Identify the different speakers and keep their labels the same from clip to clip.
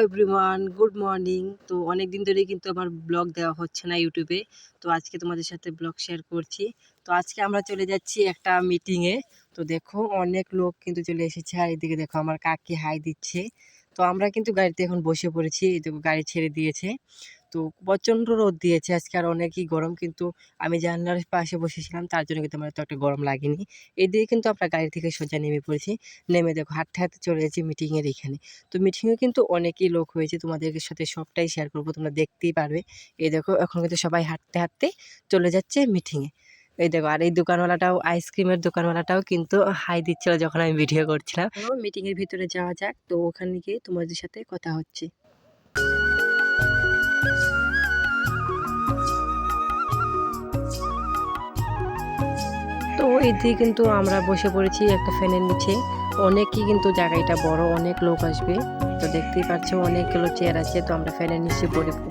Speaker 1: Everyone good morning. তো অনেক দিন ধরেই কিন্তু আমার ব্লগ দেওয়া হচ্ছে না ইউটিউবে। তো আজকে তোমাদের সাথে ব্লগ শেয়ার করছি। তো আজকে আমরা চলে যাচ্ছি একটা মিটিংয়ে। তো দেখো অনেক লোক কিন্তু চলে এসেছে, আর এদিকে দেখো আমার কাকি হাই দিচ্ছে। তো আমরা কিন্তু গাড়িতে এখন বসে পড়েছি, এই দেখো গাড়ি ছেড়ে দিয়েছে। তো প্রচণ্ড রোদ দিয়েছে আজকে, আর অনেকই গরম, কিন্তু আমি জানলার পাশে বসেছিলাম, তার জন্য কিন্তু আমার এত একটা গরম লাগেনি। এদিকে কিন্তু আমরা গাড়ি থেকে সোজা নেমে পড়েছি। নেমে দেখো হাঁটতে হাঁটতে চলে যাচ্ছি মিটিংয়ের এখানে। তো মিটিংয়ে কিন্তু অনেকই লোক হয়েছে, তোমাদের সাথে সবটাই শেয়ার করবো, তোমরা দেখতেই পারবে। এই দেখো এখন কিন্তু সবাই হাঁটতে হাঁটতে চলে যাচ্ছে মিটিংয়ে। এই দেখো, আর এই দোকানওয়ালাটাও, আইসক্রিমের দোকানওয়ালাটাও কিন্তু হাই দিচ্ছিল যখন আমি ভিডিও করছিলাম। মিটিংয়ের ভিতরে যাওয়া যাক, তো ওখানে গিয়ে তোমাদের সাথে কথা হচ্ছে। তো এদিকে কিন্তু আমরা বসে পড়েছি একটা ফ্যানের নিচে। অনেকই কিন্তু জায়গাটা বড়, অনেক লোক আসবে। তো দেখতেই পাচ্ছ অনেকগুলো চেয়ার আছে, তো আমরা ফ্যানের নিচে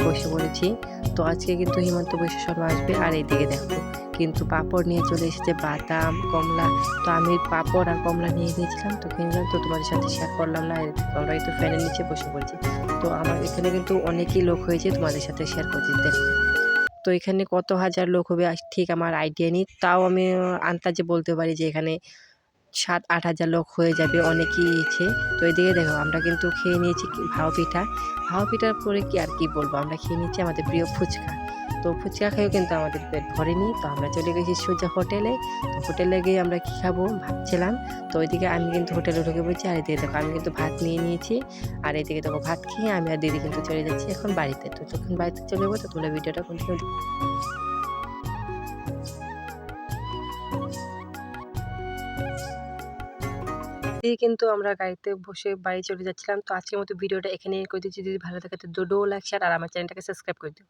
Speaker 1: বসে পড়েছি। তো আজকে কিন্তু হিমন্ত বিশ্ব শর্মা আসবে। আর এইদিকে দেখো কিন্তু পাঁপড় নিয়ে চলে এসেছে, বাদাম, কমলা। তো আমি পাঁপড় আর কমলা নিয়ে গিয়েছিলাম, তো কিনলাম, তো তোমাদের সাথে শেয়ার করলাম না। আমরা কিন্তু ফ্যানের নিচে বসে পড়েছি। তো আমার এখানে কিন্তু অনেকই লোক হয়েছে, তোমাদের সাথে শেয়ার করছি। দেখো তো এখানে কত হাজার লোক হবে ঠিক আমার আইডিয়া নেই, তাও আমি আন্দাজে বলতে পারি যে এখানে ৭-৮ হাজার লোক হয়ে যাবে, অনেকেই আছে। তো এদিকে দেখো আমরা কিন্তু খেয়ে নিয়েছি ভাও পিঠা। ভাও পিঠার পরে কি আর কি বলবো, আমরা খেয়ে নিয়েছি আমাদের প্রিয় ফুচকা। তো ফুচকা খেয়েও কিন্তু আমাদের পেট ভরেনি, তো আমরা চলে গেছি সোজা হোটেলে। তো হোটেলে গিয়ে আমরা কী খাবো ভাবছিলাম। তো ওইদিকে আমি কিন্তু হোটেলে ঢুকে পড়ছি, আর এদিকে দেখো আমি কিন্তু ভাত নিয়ে নিয়েছি। আর এদিকে দেখো ভাত খেয়ে আমি আর দিদি কিন্তু চলে যাচ্ছি এখন বাড়িতে। তো যখন বাড়িতে চলে যাবো, তো তোমরা ভিডিওটা কন্টিনিউ। দিয়ে কিন্তু আমরা গাড়িতে বসে বাড়ি চলে যাচ্ছিলাম। তো আজকের মতো ভিডিওটা এখানেই করে দিচ্ছি। যদি ভালো থাকে তো ডো লাইক শেয়ার, আর আমার চ্যানেলটাকে সাবস্ক্রাইব করে দিও।